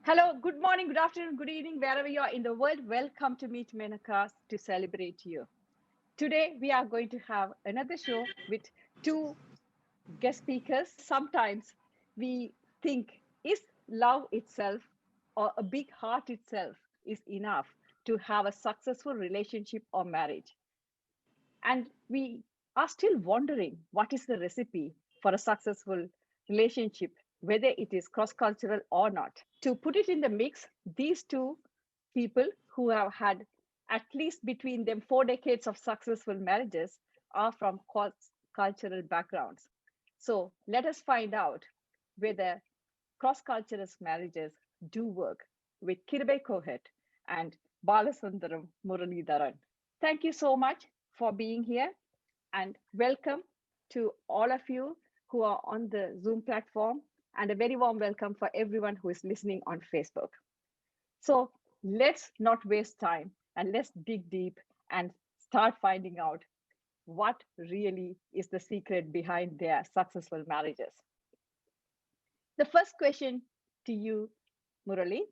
Hello, good morning, good afternoon, good evening, wherever you are in the world. Welcome to Meet Menaca to celebrate you. Today, we are going to have another show with two guest speakers. Sometimes we think, is love itself or a big heart itself is enough to have a successful relationship or marriage? And we are still wondering what is the recipe for a successful relationship, whether it is cross cultural or not. To put it in the mix, these two people who have had at least between them 4 decades of successful marriages are from cross cultural backgrounds. So let us find out whether cross cultural marriages do work with Kirubai Kohout and Balasundaram Muraleetharan. Thank you so much for being here and welcome to all of you who are on the Zoom platform, and a very warm welcome for everyone who is listening on Facebook. So let's not waste time and let's dig deep and start finding out what really is the secret behind their successful marriages. The first question to you, Murali.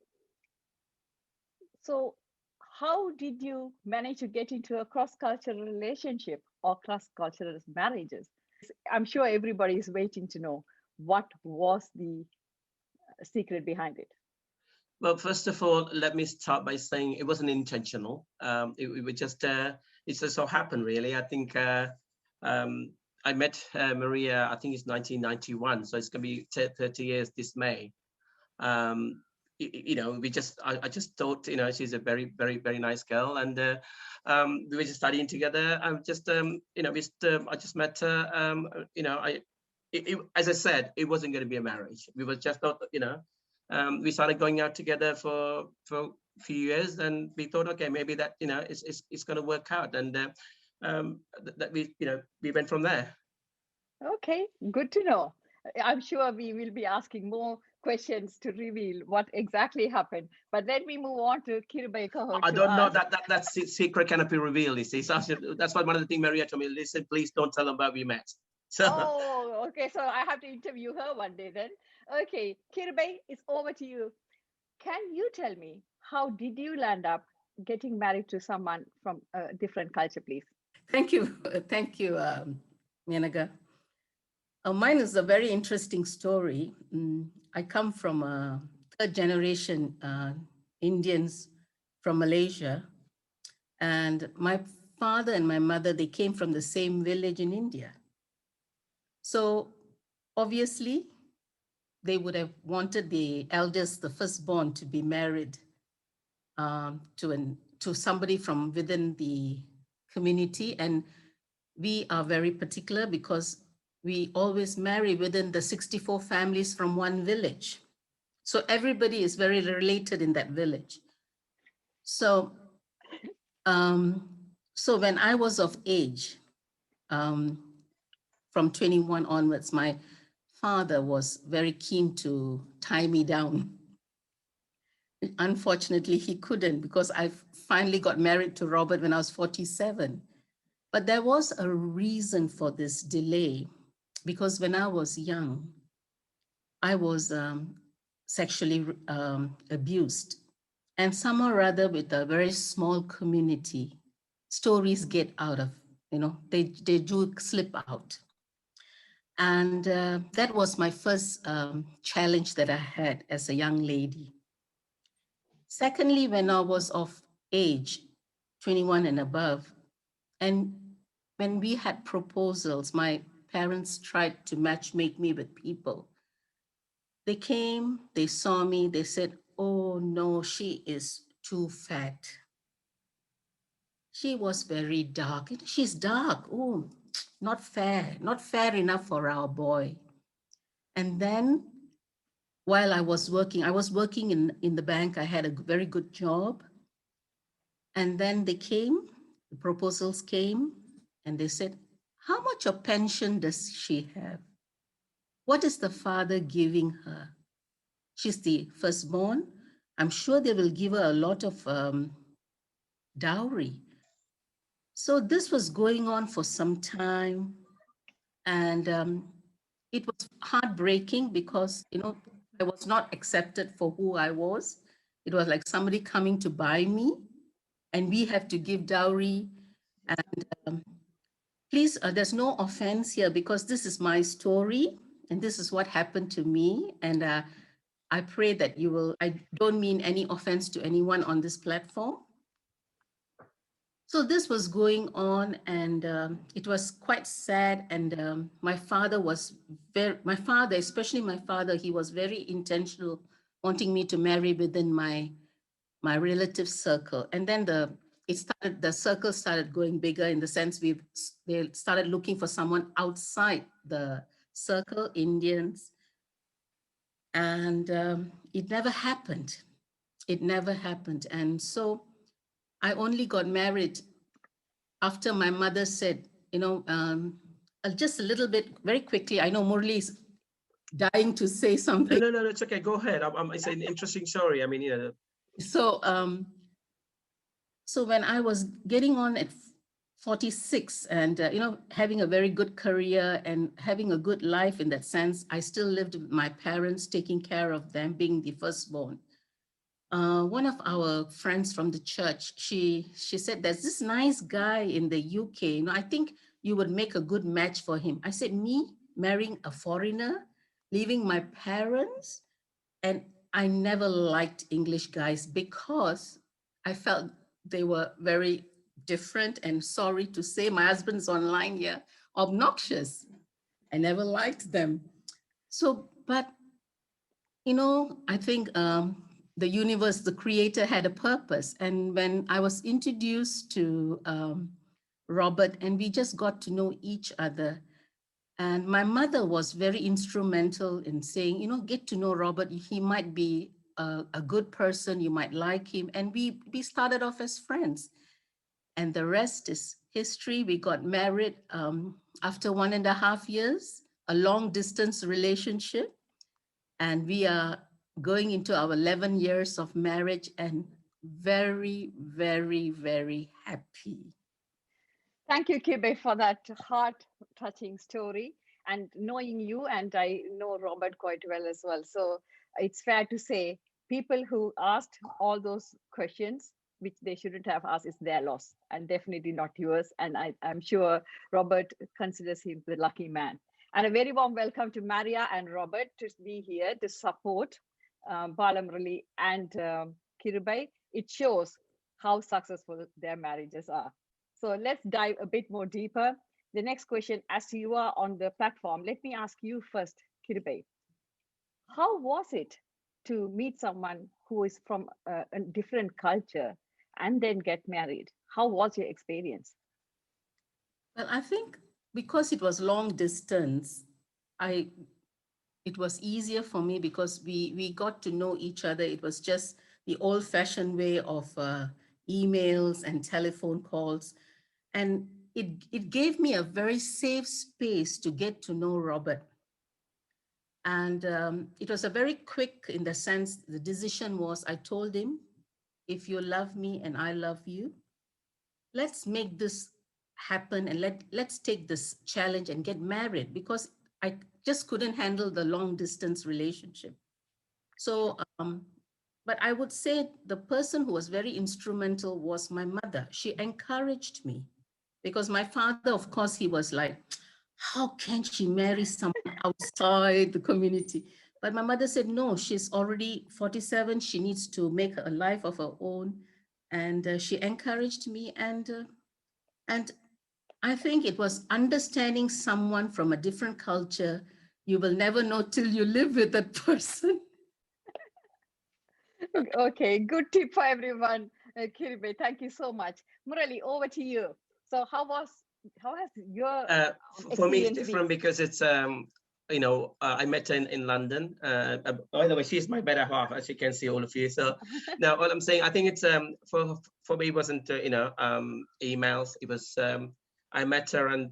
So, how did you manage to get into a cross cultural relationship or cross cultural marriages? I'm sure everybody is waiting to know what was the secret behind it. Well, first of all, let me start by saying it wasn't intentional. It was just, it just so happened, really. I think I met Maria, I think it's 1991, so it's going to be 30 years this May. I just thought, she's a very, very, very nice girl, and we were just studying together. I just met her. As I said, it wasn't going to be a marriage. We were just not, we started going out together for a few years, and we thought, okay, maybe that, it's going to work out, and that we went from there. Okay, good to know. I'm sure we will be asking more questions to reveal what exactly happened. But let me move on to Kirubai Kohout I to don't know ask. that secret cannot be revealed. You see, so that's what one of the things Maria told me. Listen, please don't tell them where we met. So, Oh, okay. So I have to interview her one day then. Okay, Kirubai, it's over to you. Can you tell me how did you land up getting married to someone from a different culture, please? Thank you. Thank you, Menaca. Mine is a very interesting story. I come from a third generation Indians from Malaysia. And my father and my mother, they came from the same village in India. So obviously, they would have wanted the eldest, the firstborn, to be married to somebody from within the community. And we are very particular because we always marry within the 64 families from one village. So everybody is very related in that village. So, so when I was of age, from 21 onwards, my father was very keen to tie me down. Unfortunately, he couldn't because I finally got married to Robert when I was 47. But there was a reason for this delay because when I was young, I was sexually abused. And somehow or other with a very small community, stories get out of, they do slip out. And that was my first challenge that I had as a young lady. Secondly, when I was of age, 21 and above, and when we had proposals, my parents tried to matchmake me with people. They came, they saw me, they said, oh no, she is too fat. She was very dark. She's dark. Oh, not fair enough for our boy. And then while I was working in the bank. I had a very good job. And then they came, the proposals came, and they said, how much of pension does she have? What is the father giving her? She's the firstborn. I'm sure they will give her a lot of dowry. So this was going on for some time. And it was heartbreaking because, I was not accepted for who I was. It was like somebody coming to buy me, and we have to give dowry. And please, there's no offense here because this is my story and this is what happened to me. And I pray that you will, I don't mean any offense to anyone on this platform. So this was going on, and it was quite sad. And my father was especially my father, he was very intentional, wanting me to marry within my relative circle. And then the circle started going bigger in the sense they started looking for someone outside the circle, Indians. And it never happened. It never happened. And so I only got married after my mother said, just a little bit, very quickly. I know Murali is dying to say something. No, it's okay. Go ahead. It's an interesting story. I mean, So, so when I was getting on at 46 and, having a very good career and having a good life in that sense, I still lived with my parents, taking care of them, being the firstborn. One of our friends from the church, she said, there's this nice guy in the UK, I think you would make a good match for him. I said, me marrying a foreigner, leaving my parents? And I never liked English guys because I felt they were very different, and sorry to say, my husband's online here, obnoxious. I never liked them. So, but, I think the universe, the creator had a purpose. And when I was introduced to Robert, and we just got to know each other, and my mother was very instrumental in saying, get to know Robert. He might be a good person. You might like him. And we started off as friends. And the rest is history. We got married after 1.5 years, a long distance relationship. And we are going into our 11 years of marriage and very, very, very happy. Thank you, Kirubai, for that heart-touching story. And knowing you, and I know Robert quite well as well. So it's fair to say people who asked all those questions, which they shouldn't have asked, is their loss and definitely not yours. And I'm sure Robert considers him the lucky man. And a very warm welcome to Maria and Robert to be here to support Bala, Murali and Kirubai. It shows how successful their marriages are. So let's dive a bit more deeper. The next question, as you are on the platform, let me ask you first, Kirubai. How was it to meet someone who is from a different culture and then get married? How was your experience? Well, I think because it was long distance, it was easier for me because we got to know each other. It was just the old-fashioned way of emails and telephone calls. And it gave me a very safe space to get to know Robert. And it was a very quick, in the sense, the decision was, I told him, if you love me and I love you, let's make this happen and let's take this challenge and get married, because I just couldn't handle the long distance relationship. So, but I would say the person who was very instrumental was my mother. She encouraged me because my father, of course, he was like, how can she marry someone outside the community? But my mother said, no, she's already 47. She needs to make a life of her own. And she encouraged me. And I think it was understanding someone from a different culture. You will never know till you live with that person. Okay, good tip for everyone, Kirubai. Thank you so much. Murali, over to you. So how has your for me it's experience different been? because it's I met her in London. By the way, she's my better half, as you can see, all of you. So now all I'm saying, I think it's for me, it wasn't emails. It was I met her, and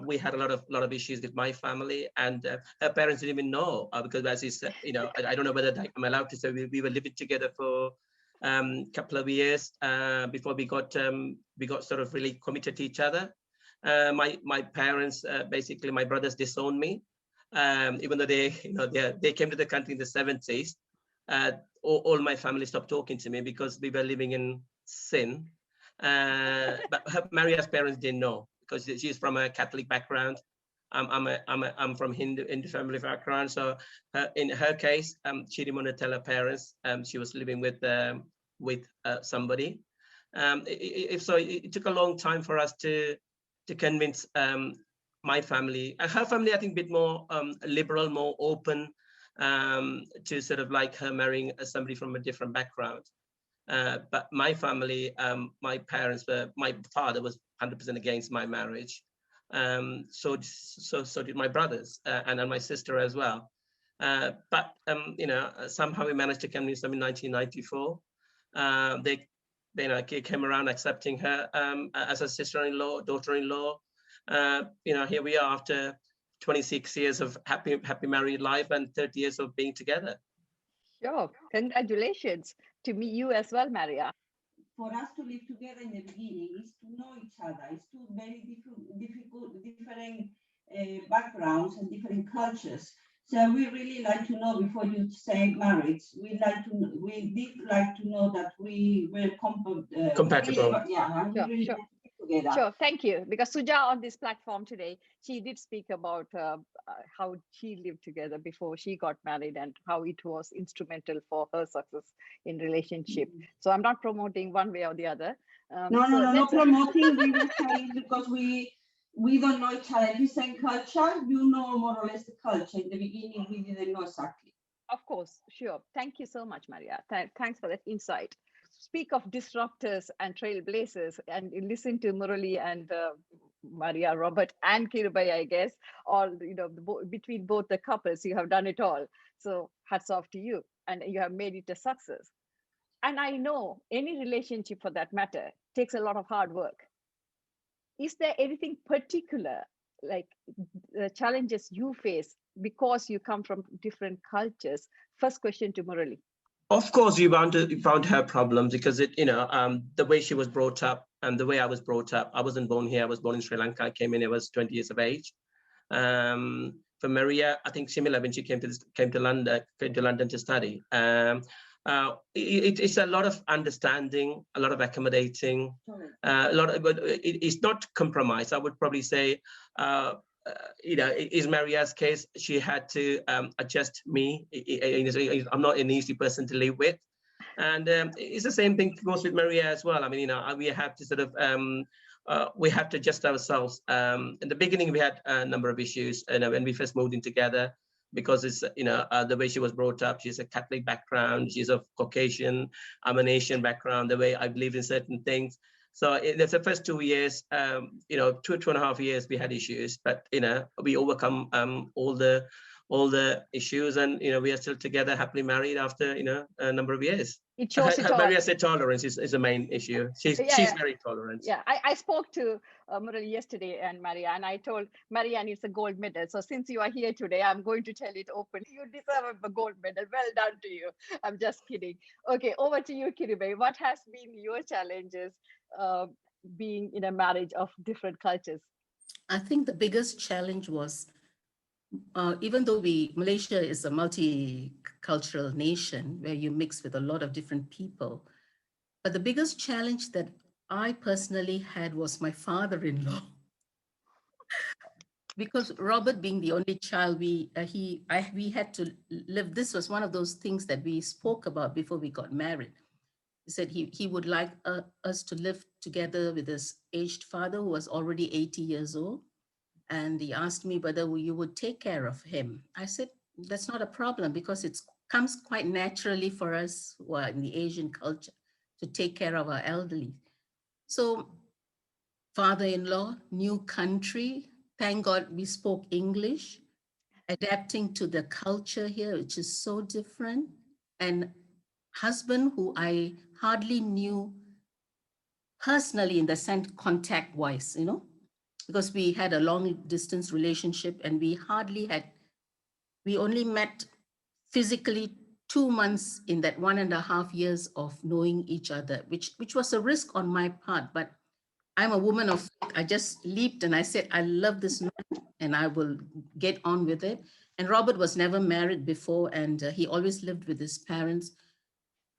we had a lot of issues with my family, and her parents didn't even know because, as you said, I don't know whether I'm allowed to say we were living together for couple of years before we got sort of really committed to each other. My parents, basically my brothers, disowned me. Even though they came to the country in the 70s, all my family stopped talking to me because we were living in sin. But Maria's parents didn't know because she's from a Catholic background. I'm from Hindu family background. So in her case, she didn't want to tell her parents she was living with somebody. It took a long time for us to convince my family. Her family, I think, a bit more liberal, more open to sort of like her marrying somebody from a different background. But my family, my parents my father was 100% against my marriage. So did my brothers and then my sister as well. But somehow we managed to convince them in 1994. They came around accepting her as a sister-in-law, daughter-in-law. Here we are after 26 years of happy married life and 30 years of being together. Sure. Congratulations to me, you as well, Maria. For us to live together in the beginning is to know each other. It's two very different backgrounds and different cultures. So we really like to know before you say marriage. We did like to know that we were compatible. Yeah, sure, really sure. Together. Sure, thank you. Because Suja on this platform today, she did speak about how she lived together before she got married and how it was instrumental for her success in relationship. So I'm not promoting one way or the other. No promoting. We will say because we don't know each other. If you say culture, you know more or less the culture. In the beginning, we didn't know exactly. Of course, sure. Thank you so much, Maria. Thanks for that insight. Speak of disruptors and trailblazers, and you listen to Murali and Maria, Robert, and Kirubai, I guess, all between both the couples, you have done it all. So hats off to you, and you have made it a success. And I know any relationship, for that matter, takes a lot of hard work. Is there anything particular, like the challenges you face because you come from different cultures? First question to Murali. Of course, you bound to have problems because the way she was brought up and the way I was brought up. I wasn't born here. I was born in Sri Lanka. I came in. I was 20 years of age. For Maria, I think similar when she came to London to study. It's a lot of understanding, a lot of accommodating, but it's not compromise. I would probably say. In Maria's case, she had to adjust me. I'm not an easy person to live with. And it's the same thing goes with Maria as well. I mean, we have to sort of, we have to adjust ourselves. In the beginning, we had a number of issues when we first moved in together, because it's, the way she was brought up. She's a Catholic background. She's of Caucasian, I'm an Asian background, the way I believe in certain things. So in the first 2 years, 2.5 years, we had issues, but we overcome all the issues, and we are still together, happily married after a number of years. It shows it all. Maria said tolerance is a main issue. She's very tolerant. Yeah, I spoke to Murali yesterday and Maria, and I told Maria, and it's a gold medal. So since you are here today, I'm going to tell it openly. You deserve a gold medal. Well done to you. I'm just kidding. Okay, over to you, Kirubai. What has been your challenges being in a marriage of different cultures? I think the biggest challenge was, even though Malaysia is a multicultural nation where you mix with a lot of different people, but the biggest challenge that I personally had was my father-in-law. Because Robert being the only child, we had to live. This was one of those things that we spoke about before we got married. He said he would like us to live together with his aged father, who was already 80 years old. And he asked me whether you would take care of him. I said, that's not a problem, because it comes quite naturally for us who are in the Asian culture to take care of our elderly. So father-in-law, new country, thank God we spoke English, adapting to the culture here, which is so different. And husband who I hardly knew personally in the sense contact-wise, because we had a long distance relationship and we only met physically 2 months in that 1.5 years of knowing each other, which was a risk on my part, but I'm a woman of faith. I just leaped and I said, I love this man. and I will get on with it. And Robert was never married before, and he always lived with his parents.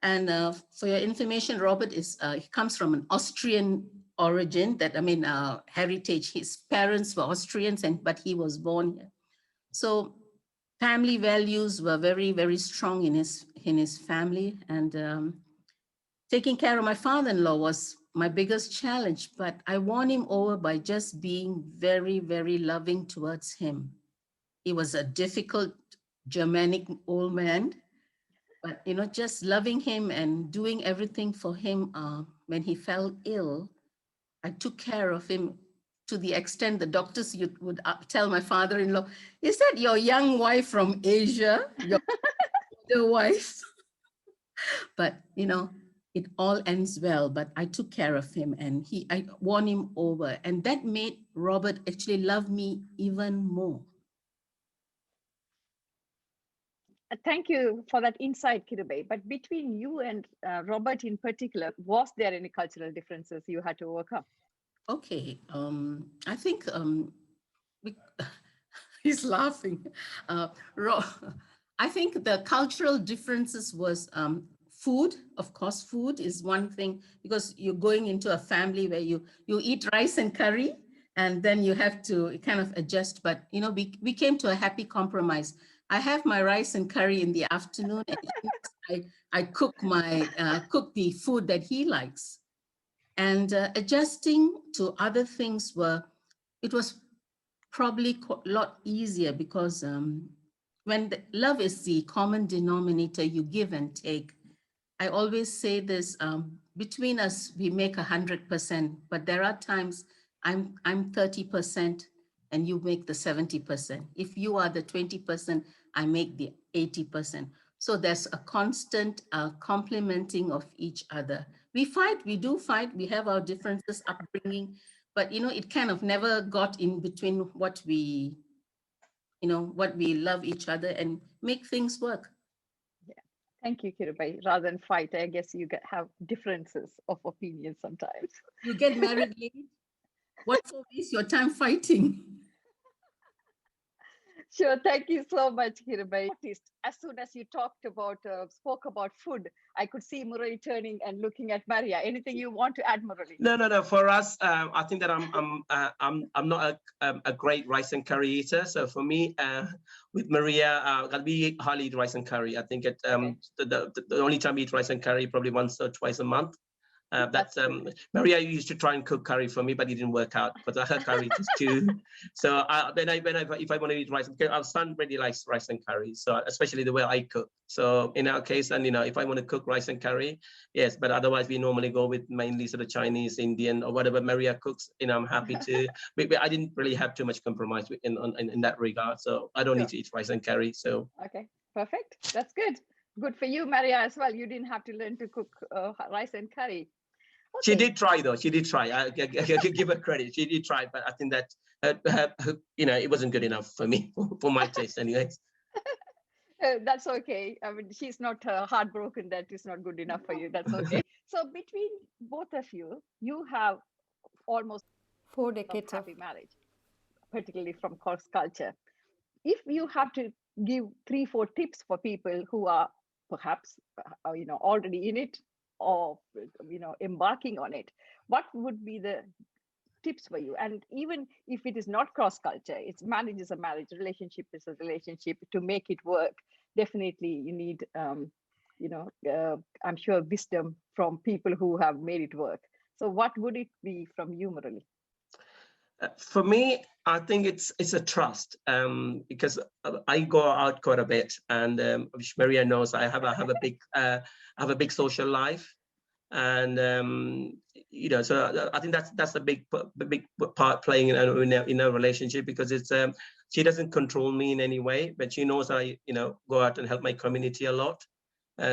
And for your information, Robert he comes from an Austrian origin, heritage. His parents were Austrians, but he was born here. So family values were very, very strong in his family. And taking care of my father-in-law was my biggest challenge, but I won him over by just being very, very loving towards him. He was a difficult Germanic old man, but just loving him and doing everything for him. When he fell ill, I took care of him to the extent the doctors would tell my father-in-law, "Is that your young wife from Asia, your older wife?" But it all ends well. But I took care of him, and I won him over, and that made Robert actually love me even more. Thank you for that insight, Kirubai. But between you and Robert in particular, was there any cultural differences you had to overcome? Okay, I think he's laughing. I think the cultural differences was food. Of course, food is one thing, because you're going into a family where you eat rice and curry, and then you have to kind of adjust. But we came to a happy compromise. I have my rice and curry in the afternoon, and I cook the food that he likes. And adjusting to other things it was probably a lot easier, because when love is the common denominator, you give and take. I always say this, between us, we make 100%, but there are times I'm 30% and you make the 70%. If you are the 20%, I make the 80%. So there's a constant complementing of each other. We fight, we do fight, we have our differences, upbringing, but it kind of never got in between what we love each other and make things work. Yeah. Thank you, Kirubai. Rather than fight, I guess you have differences of opinion sometimes. You get married late. What for waste your time fighting? Sure. Thank you so much, Kirubai. As soon as you spoke about food, I could see Murali turning and looking at Maria. Anything you want to add, Murali? No. For us, I think that I'm not a great rice and curry eater. So for me, with Maria, we hardly eat rice and curry. I think the only time we eat rice and curry probably once or twice a month. Maria used to try and cook curry for me, but it didn't work out because her curry is too. So if I want to eat rice, our son really likes rice and curry. So especially the way I cook. So in our case, and if I want to cook rice and curry, yes. But otherwise, we normally go with mainly sort of Chinese, Indian, or whatever Maria cooks. I'm happy to. I didn't really have too much compromise in that regard. So I don't need to eat rice and curry. So okay, perfect. That's good. Good for you, Maria, as well. You didn't have to learn to cook rice and curry. Okay. She did try, though. She did try. I give her credit. She did try, but I think that it wasn't good enough for me, for my taste, anyways. That's okay. I mean, she's not heartbroken that it's not good enough for you. That's okay. So between both of you, you have almost 4 decades of happy marriage, particularly from cross culture. If you have to give 3-4 tips for people who are perhaps already in it, or embarking on it, what would be the tips for you? And even if it is not cross culture, it's marriage is a marriage, relationship is a relationship. To make it work, definitely you need I'm sure wisdom from people who have made it work. So what would it be from you, Murali? For me, I think it's a trust, because I go out quite a bit, and which Maria knows, I have a big social life, and so I think that's a big part playing in a relationship, because it's she doesn't control me in any way, but she knows I go out and help my community a lot.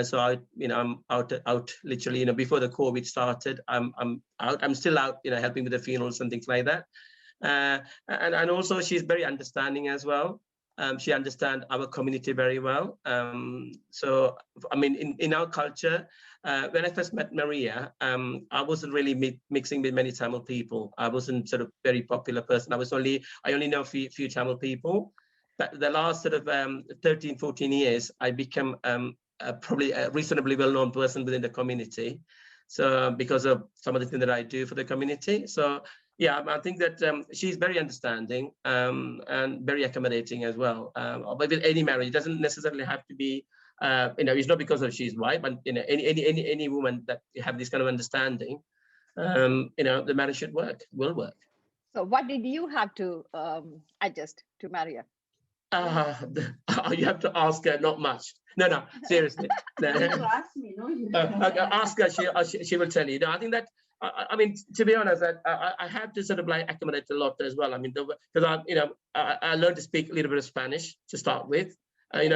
So I'm out literally, before the COVID started, I'm still out, helping with the funerals and things like that. And also she's very understanding as well. She understands our community very well. So, I mean, in our culture, when I first met Maria, I wasn't really mixing with many Tamil people. I wasn't sort of very popular person. I only know a few Tamil people. But the last sort of 13, 14 years, I became probably a reasonably well-known person within the community. So because of some of the things that I do for the community. So yeah, I think that she's very understanding and very accommodating as well. But with any marriage, it doesn't necessarily have to be, it's not because of she's white, but any woman that have this kind of understanding, the marriage should work, will work. So what did you have to adjust to Maria? You have to ask her, not much. No, seriously. No. Ask me, no? Ask her, she will tell you. No, I think that, I mean, to be honest, I had to sort of like accommodate a lot as well. I mean, because I learned to speak a little bit of Spanish to start with.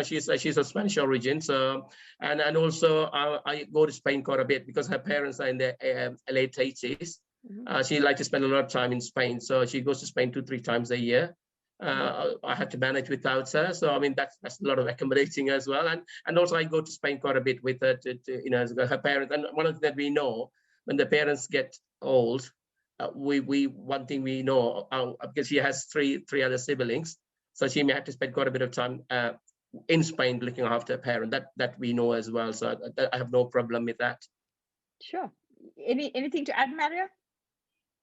She's of Spanish origin, so and also I go to Spain quite a bit because her parents are in their late 80s. She likes to spend a lot of time in Spain, so she goes to Spain 2-3 times a year. I had to manage without her, so I mean that's a lot of accommodating as well, and also I go to Spain quite a bit with her to her parents. And one of the things that we know, when the parents get old, one thing we know, because she has three other siblings, so she may have to spend quite a bit of time in Spain looking after her parent. That we know as well, so I have no problem with that. Sure. Anything to add, Maria?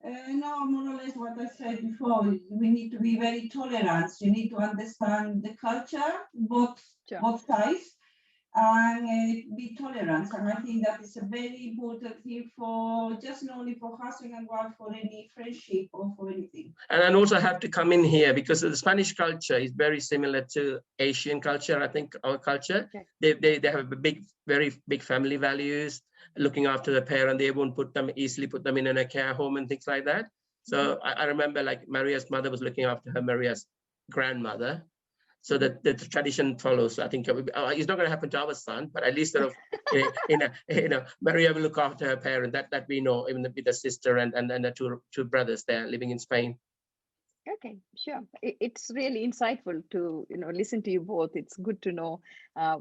No, more or less what I said before. We need to be very tolerant. You need to understand the culture, both sides, and be tolerant. And I think that is a very important thing for just not only for husband and wife, for any friendship or for anything. And also have to come in here because the Spanish culture is very similar to Asian culture. I think our culture, they have very big family values, looking after the parent. They won't easily put them in a care home and things like that. So I remember like Maria's mother was looking after Maria's grandmother. So that the tradition follows. I think it's not going to happen to our son, but at least sort of, Maria will look after her parent. That we know, even with the sister and the two brothers there living in Spain. Okay, sure. It's really insightful to listen to you both. It's good to know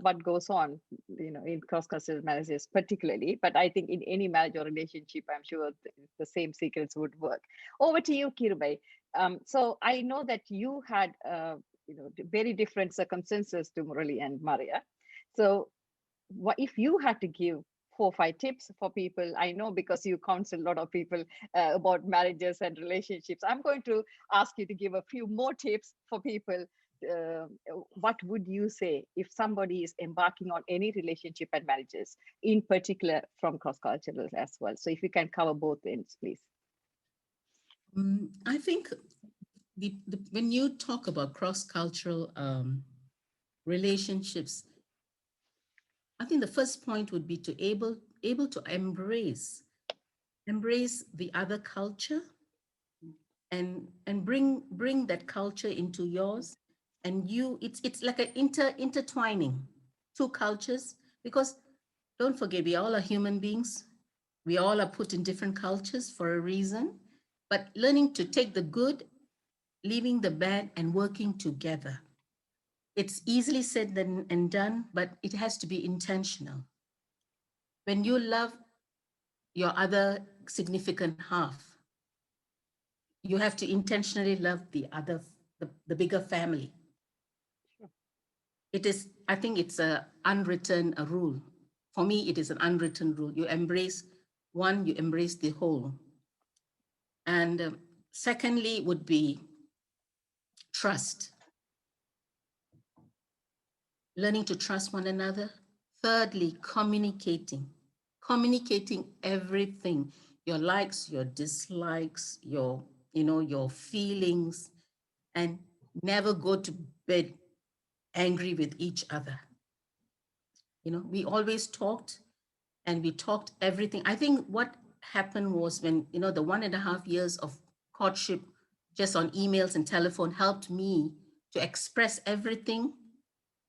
what goes on, in cross-cultural marriages particularly. But I think in any marriage or relationship, I'm sure the same secrets would work. Over to you, Kirubai. So I know that you had very different circumstances to Murali and Maria. So what if you had to give 4 or 5 tips for people? I know because you counsel a lot of people about marriages and relationships. I'm going to ask you to give a few more tips for people. What would you say if somebody is embarking on any relationship and marriages, in particular from cross-cultural as well? So if you can cover both ends, please. I think when you talk about cross-cultural relationships, I think the first point would be to able to embrace the other culture and bring that culture into yours, and it's like an intertwining 2 cultures, because don't forget, we all are human beings. We all are put in different cultures for a reason, but learning to take the good, leaving the bad, and working together. It's easily said and done, but it has to be intentional. When you love your other significant half, you have to intentionally love the bigger family. Sure. I think it's a rule. For me, it is an unwritten rule. You embrace one, you embrace the whole. And secondly would be trust. Learning to trust one another. Thirdly, communicating everything, your likes, your dislikes, your feelings, and never go to bed angry with each other. We always talked, and we talked everything. I think what happened was when, the 1.5 years of courtship just on emails and telephone helped me to express everything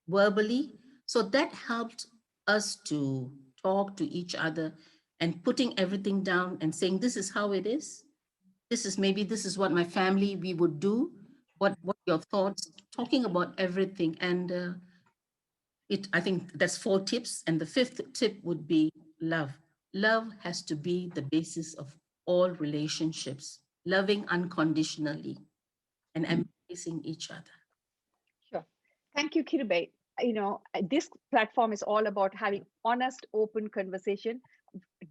verbally. So that helped us to talk to each other and putting everything down and saying, this is how it is. This is what my family, we would do. What your thoughts, talking about everything. And I think that's 4 tips. And the 5th tip would be love. Love has to be the basis of all relationships, loving unconditionally and embracing each other. Sure. Thank you, Kirubai. This platform is all about having honest, open conversation,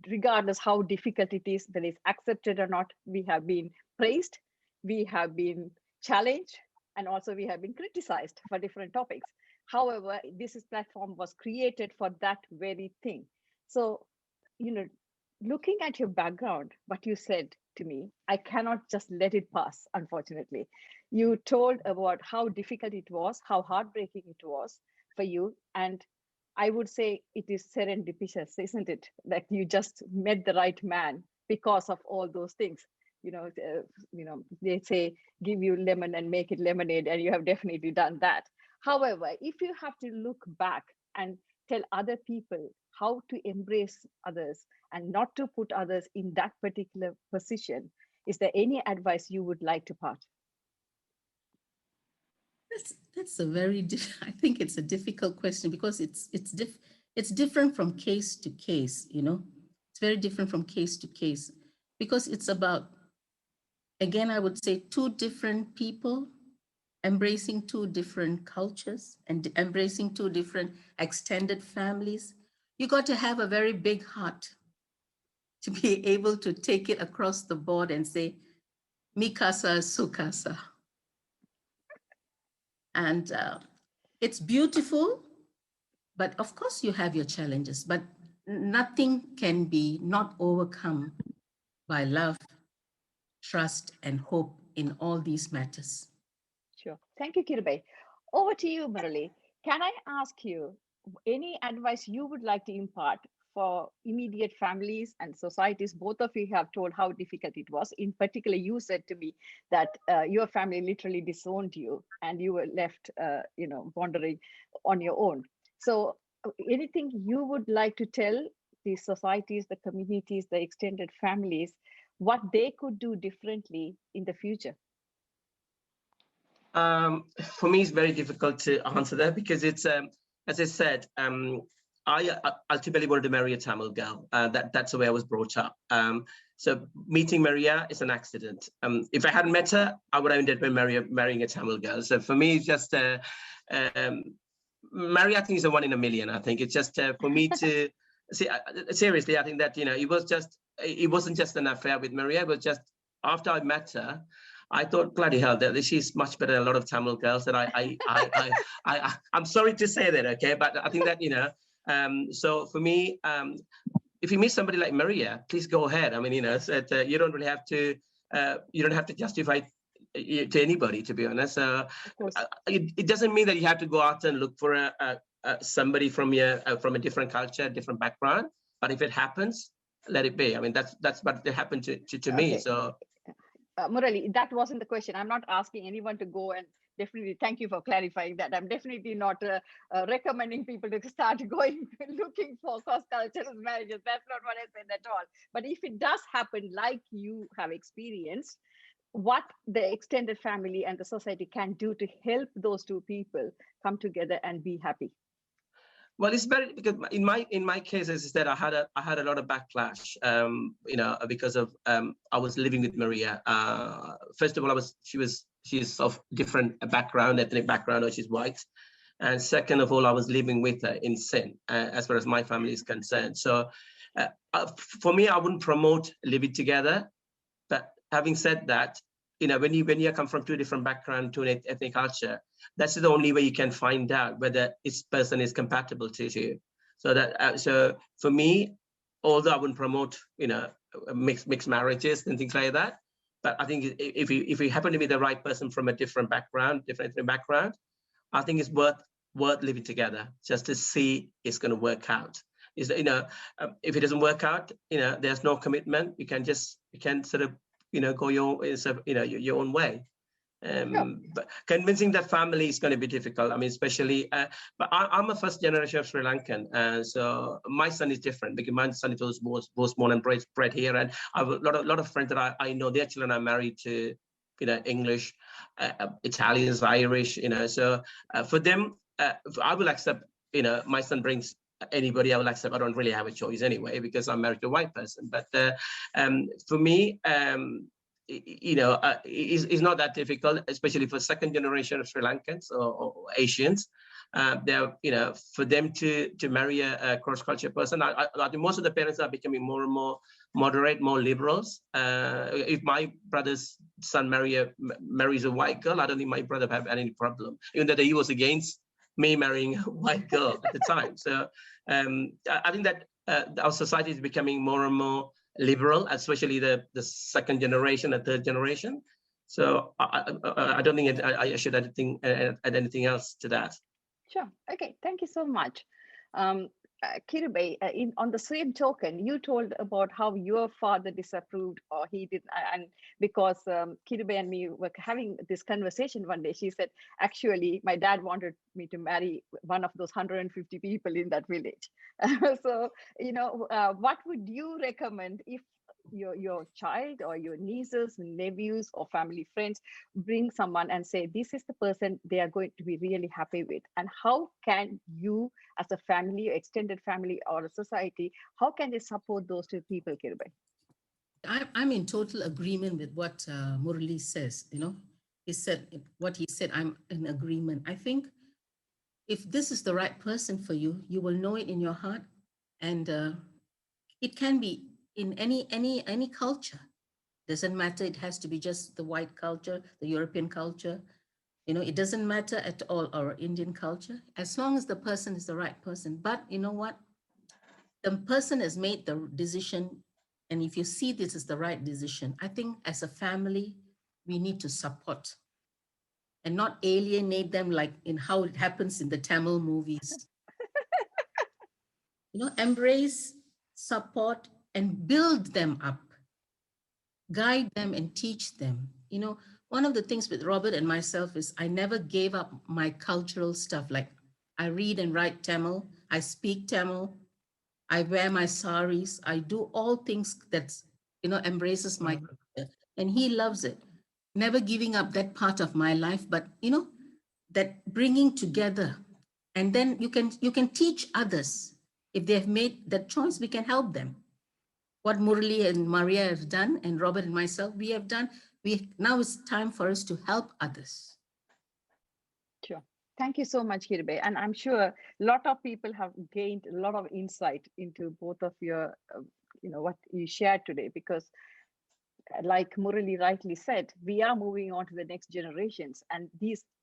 regardless how difficult it is, whether it's accepted or not. We have been praised, we have been challenged, and also we have been criticized for different topics. However, platform was created for that very thing. So, looking at your background, what you said to me, I cannot just let it pass, unfortunately. You told about how difficult it was, how heartbreaking it was for you. And I would say it is serendipitous, isn't it? Like you just met the right man because of all those things. They say give you lemon and make it lemonade, and you have definitely done that. However, if you have to look back and tell other people how to embrace others and not to put others in that particular position, is there any advice you would like to part? That's a very I think it's a difficult question because it's different from case to case, It's very different from case to case because it's about, again, I would say 2 different people embracing 2 different cultures and embracing 2 different extended families. You got to have a very big heart to be able to take it across the board and say, mi casa, su casa. And it's beautiful, but of course you have your challenges, but nothing can be not overcome by love, trust, and hope in all these matters. Sure. Thank you, Kirubai. Over to you, Murali. Can I ask you any advice you would like to impart for immediate families and societies? Both of you have told how difficult it was. In particular, you said to me that your family literally disowned you and you were left, wandering on your own. So anything you would like to tell the societies, the communities, the extended families, what they could do differently in the future? For me, it's very difficult to answer that because it's, as I said, I ultimately wanted to marry a Tamil girl. That's the way I was brought up. So meeting Maria is an accident. If I hadn't met her, I would have ended up marrying a Tamil girl. So for me, it's just Maria, I think, is a 1 in a million. I think it's just for me to see. Seriously, I think that it wasn't just an affair with Maria. It was just after I met her, I thought, bloody hell, that she's much better than a lot of Tamil girls. That I'm sorry to say that, okay, but I think that so for me, if you meet somebody like Maria, please go ahead. I mean, you don't really have to. You don't have to justify to anybody, to be honest. It doesn't mean that you have to go out and look for somebody from a different culture, different background. But if it happens, let it be. I mean, that's what happened to me. So. Murali, that wasn't the question. I'm not asking anyone to go, and definitely thank you for clarifying that. I'm definitely not recommending people to start going looking for cross-cultural marriages. That's not what I said at all. But if it does happen, like you have experienced, what the extended family and the society can do to help those 2 people come together and be happy? Well, it's very, because in my case, as I said, I had a lot of backlash, because of I was living with Maria. First of all, she's of different background, ethnic background, or she's white, and second of all, I was living with her in sin, as far as my family is concerned. So, for me, I wouldn't promote living together. But having said that, when you come from 2 different backgrounds, 2 ethnic culture, that's the only way you can find out whether this person is compatible to you. So that so for me, although I wouldn't promote mixed marriages and things like that, but I think if you happen to be the right person from a different background, different ethnic background, I think it's worth living together just to see it's going to work out. If it doesn't work out, there's no commitment. You can sort of go your own way. But convincing that family is going to be difficult. I mean, especially, but I'm a first generation of Sri Lankan, so my son is different because my son was born and bred here, and I have a lot of friends that I know their children are married to English, Italians, Irish, so for them, I will accept, my son brings anybody I will accept. I don't really have a choice anyway, because I'm married to a white person. But for me, it's not that difficult, especially for second generation of Sri Lankans or Asians. They're, for them to marry a cross-culture person, I think most of the parents are becoming more and more moderate, more liberals. If my brother's son marries a white girl, I don't think my brother have any problem, even though he was against me marrying a white girl at the time. So I think that our society is becoming more and more liberal, especially the second generation and third generation. So I don't think I should add anything else to that. Sure. Okay. Thank you so much. Kirubai, on the same token, you told about how your father disapproved, or he didn't, and because Kirubai and me were having this conversation one day, she said, actually, my dad wanted me to marry one of those 150 people in that village. So, what would you recommend if your child or your nieces, nephews, or family friends bring someone and say, this is the person they are going to be really happy with? And how can you, as a family, extended family, or a society, how can they support those two people, Kirubai? I'm in total agreement with what Murali says. He said what he said. I'm in agreement. I think if this is the right person for you, you will know it in your heart, and it can be in any culture. Doesn't matter. It has to be just the white culture, the European culture. It doesn't matter at all, our Indian culture, as long as the person is the right person. But you know what? The person has made the decision. And if you see this is the right decision, I think as a family, we need to support and not alienate them like in how it happens in the Tamil movies. Embrace, support, and build them up. Guide them and teach them. One of the things with Robert and myself is I never gave up my cultural stuff. Like I read and write Tamil, I speak Tamil, I wear my saris, I do all things that's, embraces my culture. And he loves it. Never giving up that part of my life, but that bringing together. And then you can teach others. If they have made that choice, we can help them. What Murali and Maria have done, and Robert and myself, we have done. Now it's time for us to help others. Sure. Thank you so much, Kirubai. And I'm sure a lot of people have gained a lot of insight into both of your, what you shared today, because like Murali rightly said, we are moving on to the next generations, and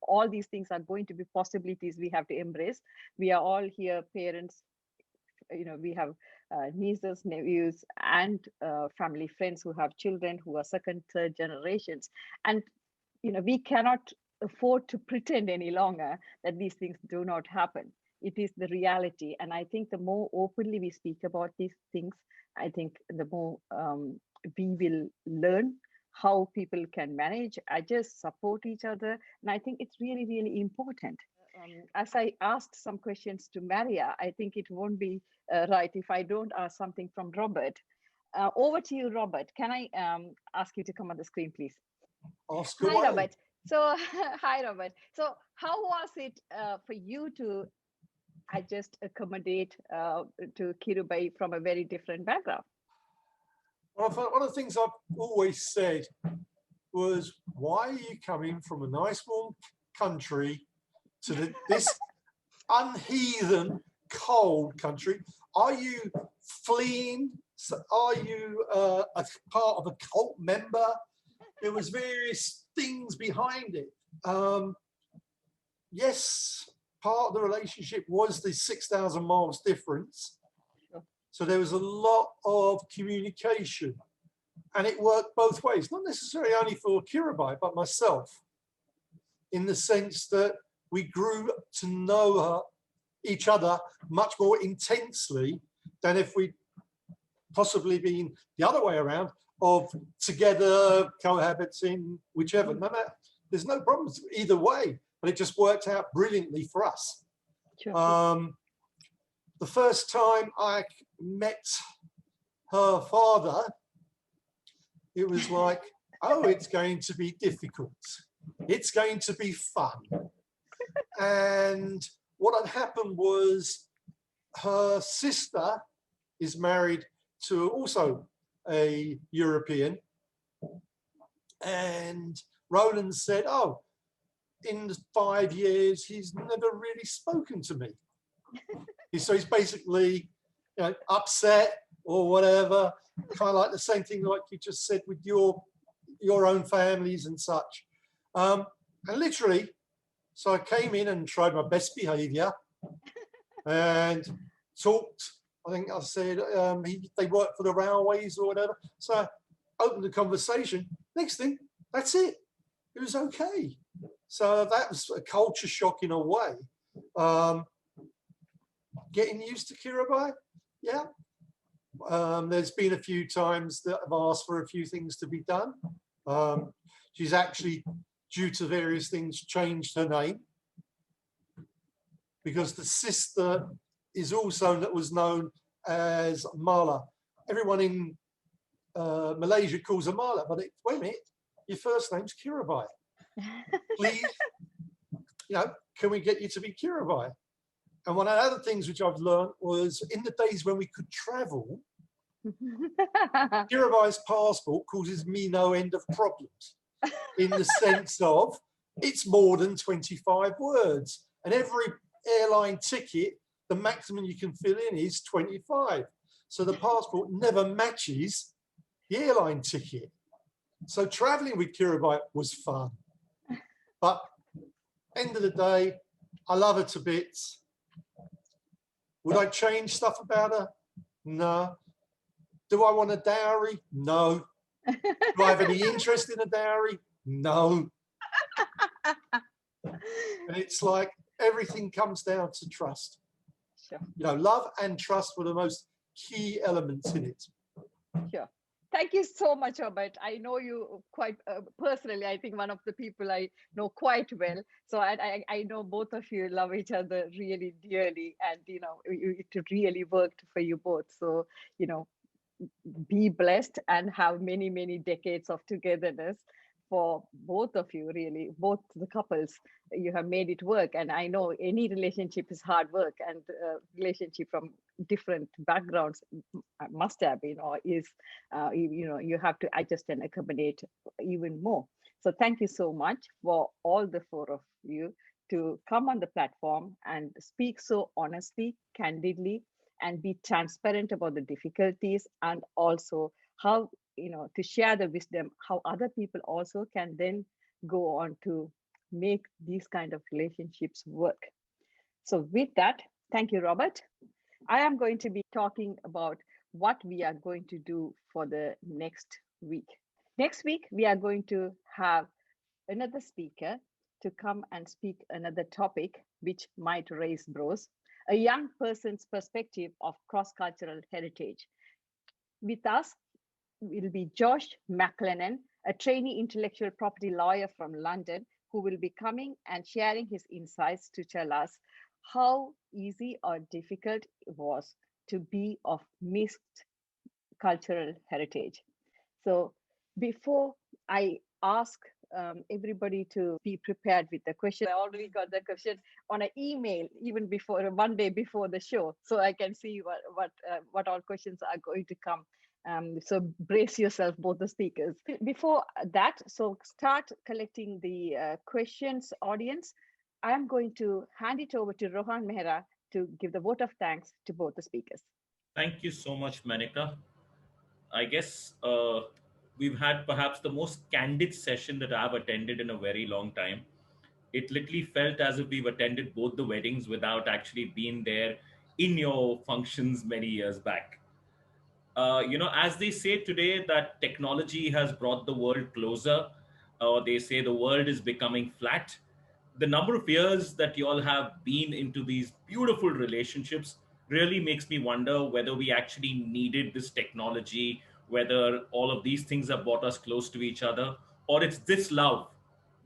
all these things are going to be possibilities we have to embrace. We are all here, parents, we have nieces, nephews, and family friends who have children who are second, third generations. And, we cannot afford to pretend any longer that these things do not happen. It is the reality. And I think the more openly we speak about these things, I think the more we will learn how people can manage, adjust, support each other. And I think it's really, really important. As I asked some questions to Maria, I think it won't be right if I don't ask something from Robert. Over to you, Robert. Can I ask you to come on the screen, please? Ask away. Hi, Robert. So, hi, Robert. So, how was it for you to just accommodate to Kirubai from a very different background? Well, one of the things I've always said was, why are you coming from a nice warm country to this unheathen, cold country? Are you fleeing? Are you a part of a cult member? There was various things behind it. Yes, part of the relationship was the 6,000 miles difference. So there was a lot of communication, and it worked both ways, not necessarily only for Kirubai, but myself, in the sense that we grew to know each other much more intensely than if we'd possibly been the other way around, of together, cohabiting, whichever. No matter, there's no problems either way, but it just worked out brilliantly for us. Sure. The first time I met her father, it was like oh, it's going to be difficult. It's going to be fun. And what had happened was her sister is married to also a European. And Roland said, oh, in the 5 years, he's never really spoken to me. So he's basically, you know, upset or whatever, kind of like the same thing like you just said with your own families and such. And literally, so I came in and tried my best behavior and talked. I think I said they work for the railways or whatever. So I opened the conversation. Next thing, that's it. It was okay. So that was a culture shock in a way. Getting used to Kirubai, yeah. There's been a few times that I've asked for a few things to be done. She's actually, due to various things, changed her name because the sister is also that was known as Mala. Everyone in Malaysia calls her Mala, but wait a minute, your first name's Kirubai. Please, you know, can we get you to be Kirubai? And one of the other things which I've learned was in the days when we could travel, Kirubai's passport causes me no end of problems in the sense of it's more than 25 words. And every airline ticket, the maximum you can fill in is 25. So the passport never matches the airline ticket. So traveling with Kirubai was fun. But end of the day, I love her to bits. Would I change stuff about her? No. Do I want a dowry? No. Do I have any interest in a dowry? No. And it's like everything comes down to trust. Sure. You know, love and trust were the most key elements in it. Sure. Thank you so much, Robert. I know you quite personally. I think one of the people I know quite well. So I know both of you love each other really dearly, and you know it really worked for you both. So you know, be blessed and have many decades of togetherness for both of you. Really, both the couples, you have made it work. And I know any relationship is hard work, and relationship from different backgrounds must have been or is you know, you have to adjust and accommodate even more. So thank you so much for all the four of you to come on the platform and speak so honestly, candidly, and be transparent about the difficulties, and also how, you know, to share the wisdom, how other people also can then go on to make these kind of relationships work. So with that, thank you, Robert. I am going to be talking about what we are going to do for the next week. Next week, we are going to have another speaker to come and speak another topic which might raise bros, a young person's perspective of cross-cultural heritage. With us will be Josh McLennan, a trainee intellectual property lawyer from London, who will be coming and sharing his insights to tell us how easy or difficult it was to be of mixed cultural heritage. So before I ask everybody to be prepared with the question, I already got the question on an email even before, one day before the show, so I can see what all questions are going to come. So brace yourself, both the speakers. Before that, so start collecting the questions, audience. I'm going to hand it over to Rohan Mehra to give the vote of thanks to both the speakers. Thank you so much, Menaca. I guess we've had perhaps the most candid session that I've attended in a very long time. It literally felt as if we've attended both the weddings without actually being there in your functions many years back. You know, as they say today that technology has brought the world closer, or they say the world is becoming flat. The number of years that you all have been into these beautiful relationships really makes me wonder whether we actually needed this technology, whether all of these things have brought us close to each other, or it's this love,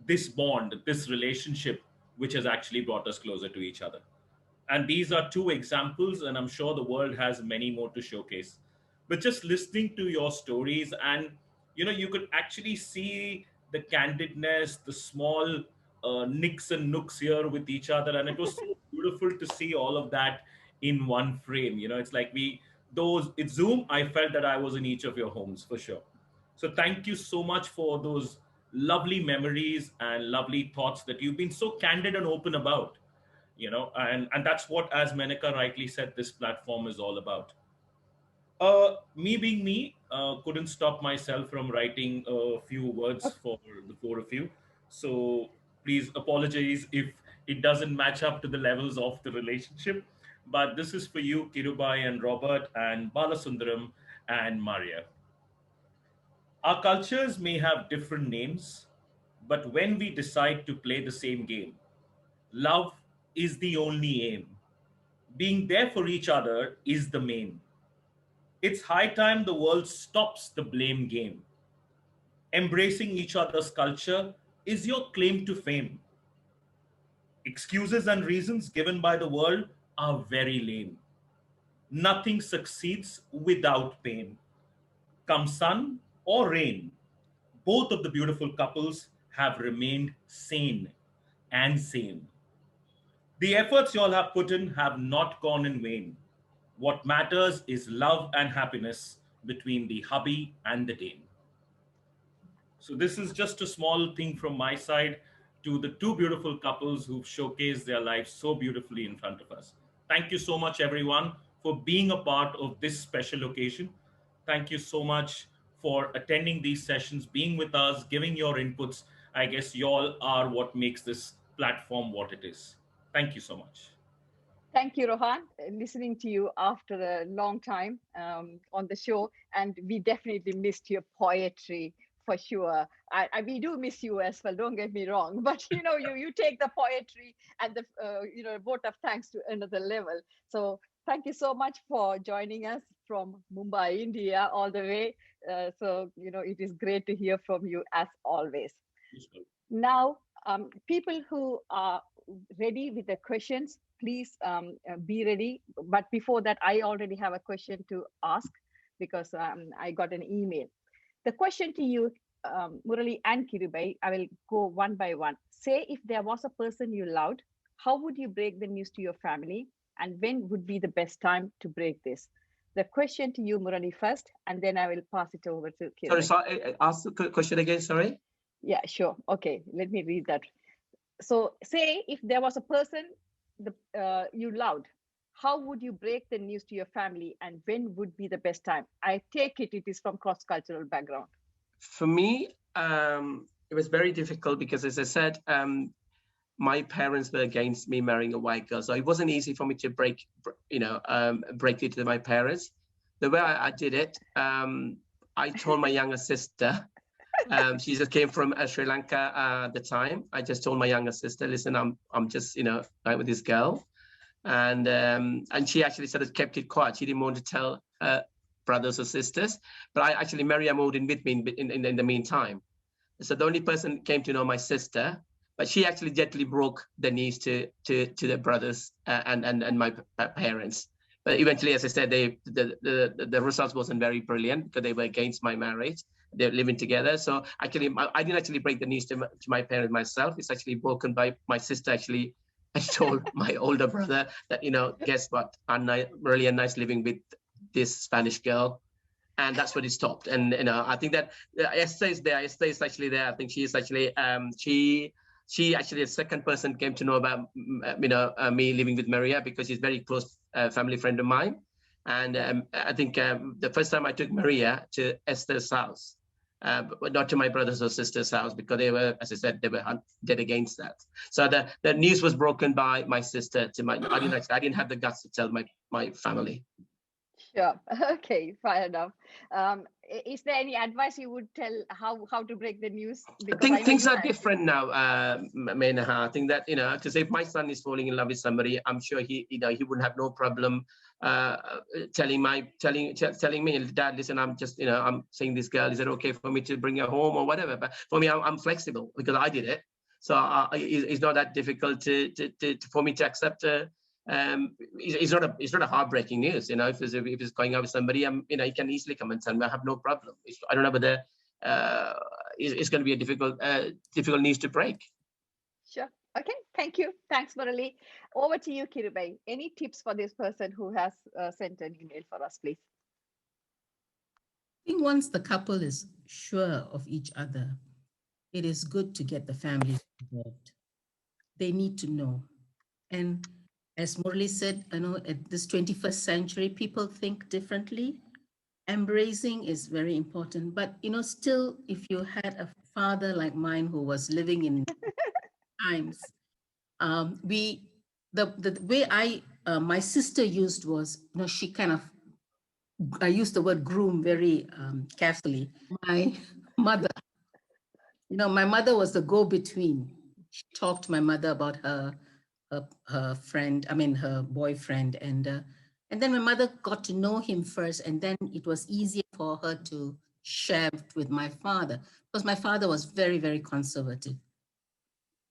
this bond, this relationship which has actually brought us closer to each other. And these are two examples, and I'm sure the world has many more to showcase. But just listening to your stories and you could actually see the candidness, the small nicks and nooks here with each other. And it was so beautiful to see all of that in one frame. It's like it's Zoom, I felt that I was in each of your homes for sure. So thank you so much for those lovely memories and lovely thoughts that you've been so candid and open about, and that's what, as Menaca rightly said, this platform is all about. Me being me, couldn't stop myself from writing a few words for the four of you. So please apologize if it doesn't match up to the levels of the relationship. But this is for you, Kirubai and Robert and Balasundaram and Maria. Our cultures may have different names, but when we decide to play the same game, love is the only aim. Being there for each other is the main. It's high time the world stops the blame game. Embracing each other's culture is your claim to fame. Excuses and reasons given by the world are very lame. Nothing succeeds without pain. Come sun or rain, both of the beautiful couples have remained sane and sane. The efforts you all have put in have not gone in vain. What matters is love and happiness between the hubby and the dame. So this is just a small thing from my side to the two beautiful couples who've showcased their lives so beautifully in front of us. Thank you so much, everyone, for being a part of this special occasion. Thank you so much for attending these sessions, being with us, giving your inputs. I guess you all are what makes this platform what it is. Thank you so much. Thank you, Rohan. Listening to you after a long time on the show, and we definitely missed your poetry for sure. We do miss you as well. Don't get me wrong, but you take the poetry and the vote of thanks to another level. So thank you so much for joining us from Mumbai, India, all the way. So it is great to hear from you as always. Now, people who are ready with the questions, please be ready. But before that, I already have a question to ask because I got an email. The question to you, Murali and Kirubai, I will go one by one. Say if there was a person you loved, how would you break the news to your family? And when would be the best time to break this? The question to you, Murali, first, and then I will pass it over to Kirubai. Sorry, ask the question again, sorry. Yeah, sure. Okay, let me read that. So say if there was a person you loved, how would you break the news to your family and when would be the best time? I take it is from cross-cultural background. For me, it was very difficult because, as I said, my parents were against me marrying a white girl. So it wasn't easy for me to break it to my parents. The way I did it, I told my younger sister, she just came from Sri Lanka at the time. I just told my younger sister, listen, I'm just, with this girl. And she actually sort of kept it quiet. She didn't want to tell her brothers or sisters, but Maria moved in with me in the meantime. So the only person came to know my sister, but she actually gently broke the news to the brothers and my parents. But eventually, as I said, the results wasn't very brilliant because they were against my marriage. They're living together. So actually, I didn't actually break the news to my parents myself. It's actually broken by my sister. Actually, I told my older brother that, guess what? I'm really nice living with this Spanish girl. And that's when it stopped. And, I think that Esther is there. Esther is actually there. I think she is actually, she actually, the second person came to know about, me living with Maria because she's a very close family friend of mine. And I think the first time I took Maria to Esther's house, but not to my brothers or sisters' house because they were, as I said, they were dead against that. So the news was broken by my sister to my. I didn't have the guts to tell my family. Sure. Okay. Fair enough. Is there any advice you would tell how to break the news? Because I think things are different now, Menaca. I think that because if my son is falling in love with somebody, I'm sure he wouldn't have no problem telling me, Dad, listen, I'm just I'm seeing this girl. Is it okay for me to bring her home or whatever? But for me, I'm flexible because I did it, so it's not that difficult for me to accept. It's not a heartbreaking news, if it's going out with somebody, you can easily come and tell me. I have no problem. I don't know whether is going to be a difficult news to break. Sure. Okay. Thank you. Thanks, Murali. Over to you, Kirubai. Any tips for this person who has sent an email for us, please? I think once the couple is sure of each other, it is good to get the family involved. They need to know. And as Murali said, at this 21st century, people think differently. Embracing is very important. But, still, if you had a father like mine who was living in times, the way my sister used was, she kind of, I used the word groom very carefully. My mother, my mother was the go-between. She talked to my mother about her friend, her boyfriend. And then my mother got to know him first. And then it was easier for her to share with my father, because my father was very, very conservative.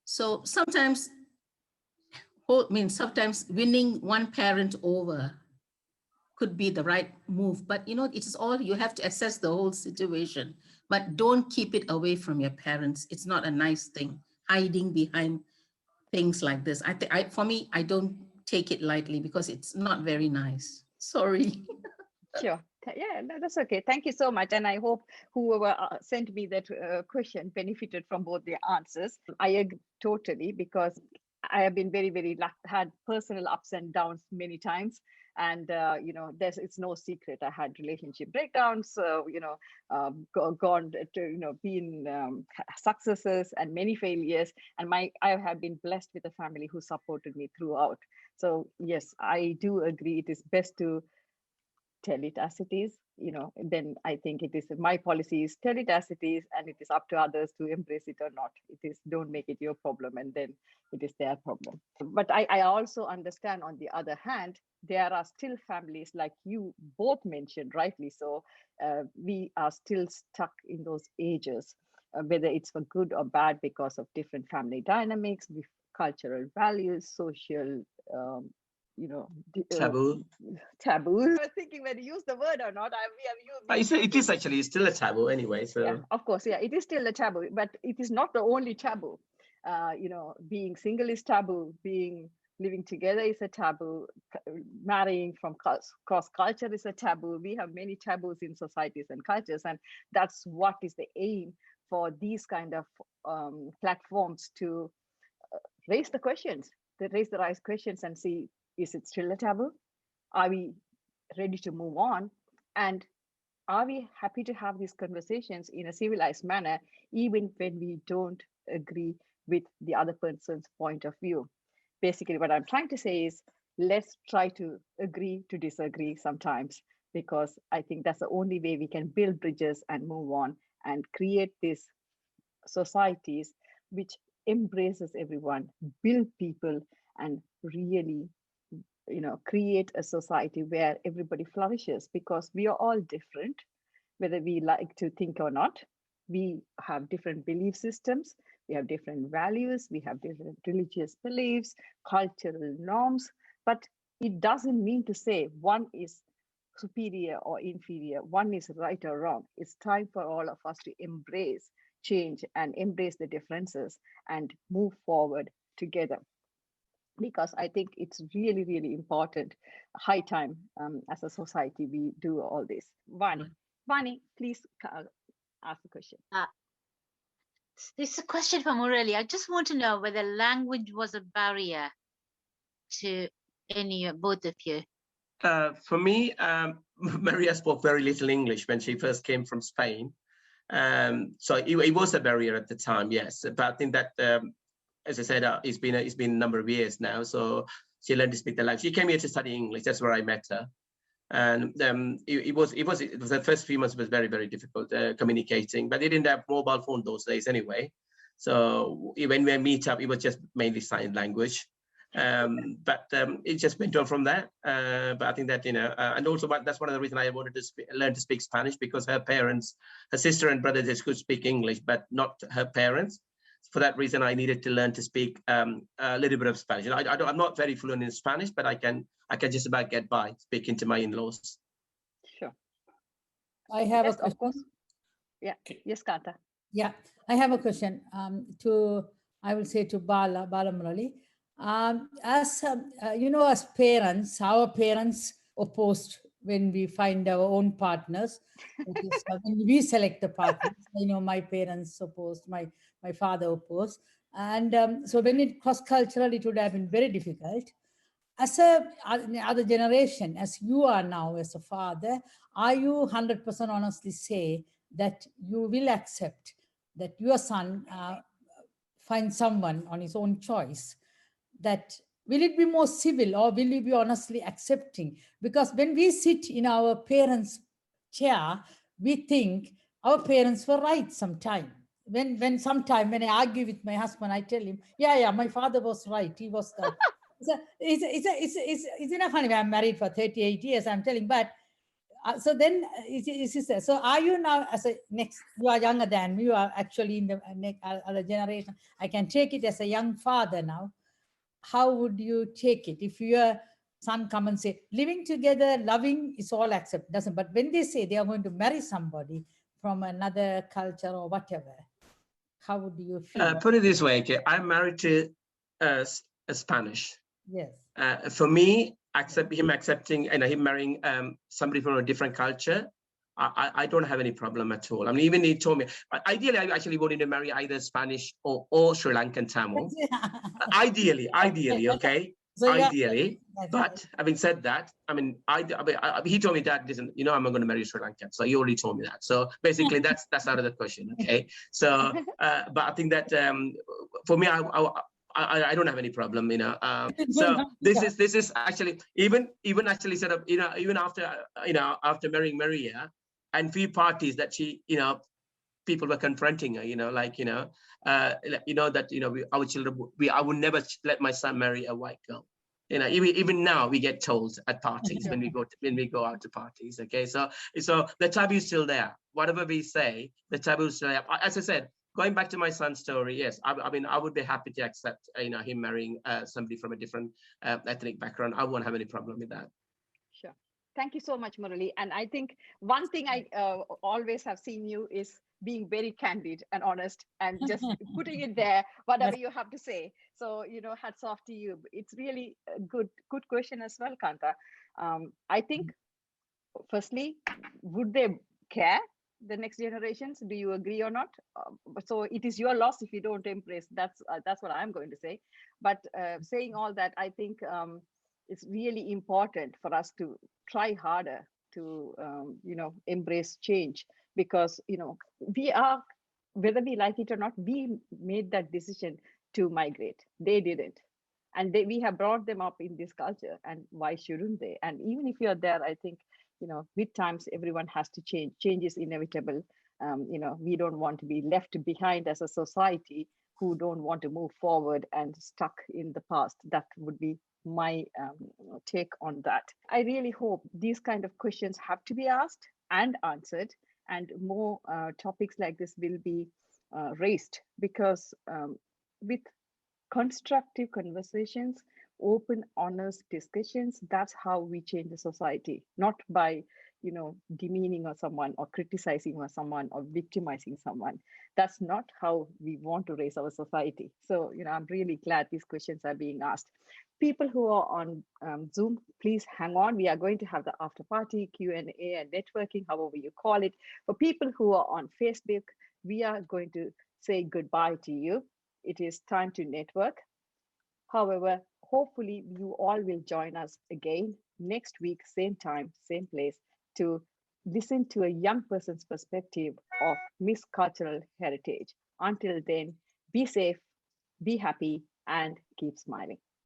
So sometimes winning one parent over could be the right move, but it is all, you have to assess the whole situation, but don't keep it away from your parents. It's not a nice thing, hiding behind things like this. For me, I don't take it lightly because it's not very nice. Sorry. Sure. Yeah, that's okay. Thank you so much. And I hope whoever sent me that question benefited from both the answers. I agree totally, because I have been very, very had personal ups and downs many times. And, it's no secret. I had relationship breakdowns, gone to, been successes and many failures. And I have been blessed with a family who supported me throughout. So yes, I do agree. It is best to tell it as it is, then I think it is, my policy is tell it as it is, and it is up to others to embrace it or not. It is, don't make it your problem, and then it is their problem. But I also understand, on the other hand, there are still families, like you both mentioned, rightly so, we are still stuck in those ages, whether it's for good or bad, because of different family dynamics, cultural values, social Taboo. Taboo. I was thinking whether to use the word or not. It is actually still a taboo anyway. So yeah, of course, yeah, it is still a taboo, but it is not the only taboo. Being single is taboo. Living together is a taboo. Marrying from cross culture is a taboo. We have many taboos in societies and cultures, and that's what is the aim for these kind of platforms, to raise the questions, raise the right questions, and see, is it still a taboo? Are we ready to move on? And are we happy to have these conversations in a civilized manner, even when we don't agree with the other person's point of view? Basically, what I'm trying to say is, let's try to agree to disagree sometimes, because I think that's the only way we can build bridges and move on and create these societies which embraces everyone, build people, and really create a society where everybody flourishes, because we are all different, whether we like to think or not. We have different belief systems, we have different values, we have different religious beliefs, cultural norms, but it doesn't mean to say one is superior or inferior, one is right or wrong. It's time for all of us to embrace change and embrace the differences and move forward together, because I think it's really, really important, high time, as a society we do all this. Vani, please ask the question. This is a question from Murali. I just want to know whether language was a barrier to both of you. For me, Maria spoke very little English when she first came from Spain. So it was a barrier at the time, yes. But I think that, as I said, it's been a number of years now. So she learned to speak the language. She came here to study English. That's where I met her. And it was the first few months was very, very difficult communicating. But they didn't have mobile phone those days anyway. So when we meet up, it was just mainly sign language. But it just went on from that. But I think that, and also that's one of the reasons I wanted to learn to speak Spanish, because her parents, her sister and brother, just could speak English, but not her parents. For that reason, I needed to learn to speak a little bit of Spanish. I'm not very fluent in Spanish, but I can just about get by speaking to my in-laws. Sure. I have Yes, a question. of course. Yeah. Yes, Kanta. Yeah, I have a question I will say to Bala Murali. As as parents, our parents opposed when we find our own partners. That is, when we select the partners, my parents opposed, my father opposed, and so when it cross cultural, it would have been very difficult. As a other generation, as you are now as a father, are you 100% honestly say that you will accept that your son finds someone on his own choice? That will it be more civil, or will you be honestly accepting? Because when we sit in our parents' chair, we think our parents were right sometime. When sometime when I argue with my husband, I tell him, yeah, my father was right. He was the it's enough funny. I'm married for 38 years, I'm telling, but so then so are you now, as a next, you are younger than me, you are actually in the next other generation. I can take it as a young father now. How would you take it if your son come and say, living together, loving is all accept, doesn't, but when they say they are going to marry somebody from another culture or whatever, how would you feel? Put it this way, okay? I'm married to a Spanish. Yes. For me, him accepting and him marrying somebody from a different culture, I don't have any problem at all. I mean, even he told me, ideally, I actually wanted to marry either Spanish or Sri Lankan Tamil. Ideally, okay? So ideally. But having said that, I mean, he told me that, listen, I'm not going to marry Sri Lankan. So he already told me that. So basically, that's out of the question, okay? So, but I think that for me, I don't have any problem, So this is actually even actually set up, even after marrying Maria, and few parties that she, people were confronting her, our children, I would never let my son marry a white girl. Even now we get told at parties when we go out to parties. Okay, so the taboo is still there. Whatever we say, the taboo is still there. As I said, going back to my son's story, yes, I mean, I would be happy to accept, him marrying somebody from a different ethnic background. I won't have any problem with that. Sure. Thank you so much, Murali. And I think one thing I always have seen you is being very candid and honest and just putting it there, whatever you have to say. So, hats off to you. It's really a good question as well, Kanta. I think, firstly, would they care, the next generations? Do you agree or not? So it is your loss if you don't embrace. That's what I'm going to say. But saying all that, I think it's really important for us to try harder to embrace change, because we are, whether we like it or not, we made that decision to migrate. They didn't, and we have brought them up in this culture, and why shouldn't they? And even if you're there, I think with times everyone has to change. Change is inevitable. We don't want to be left behind as a society who don't want to move forward and stuck in the past. That would be my take on that. I really hope these kind of questions have to be asked and answered, and more topics like this will be raised, because with constructive conversations, open, honest discussions, that's how we change the society, not by demeaning or someone, or criticizing or someone, or victimizing someone. That's not how we want to raise our society. So I'm really glad these questions are being asked. People who are on Zoom, please hang on. We are going to have the after party, Q&A, and networking, however you call it. For people who are on Facebook, we are going to say goodbye to you. It is time to network. However, hopefully you all will join us again next week, same time, same place, to listen to a young person's perspective of mixed cultural heritage. Until then, be safe, be happy, and keep smiling.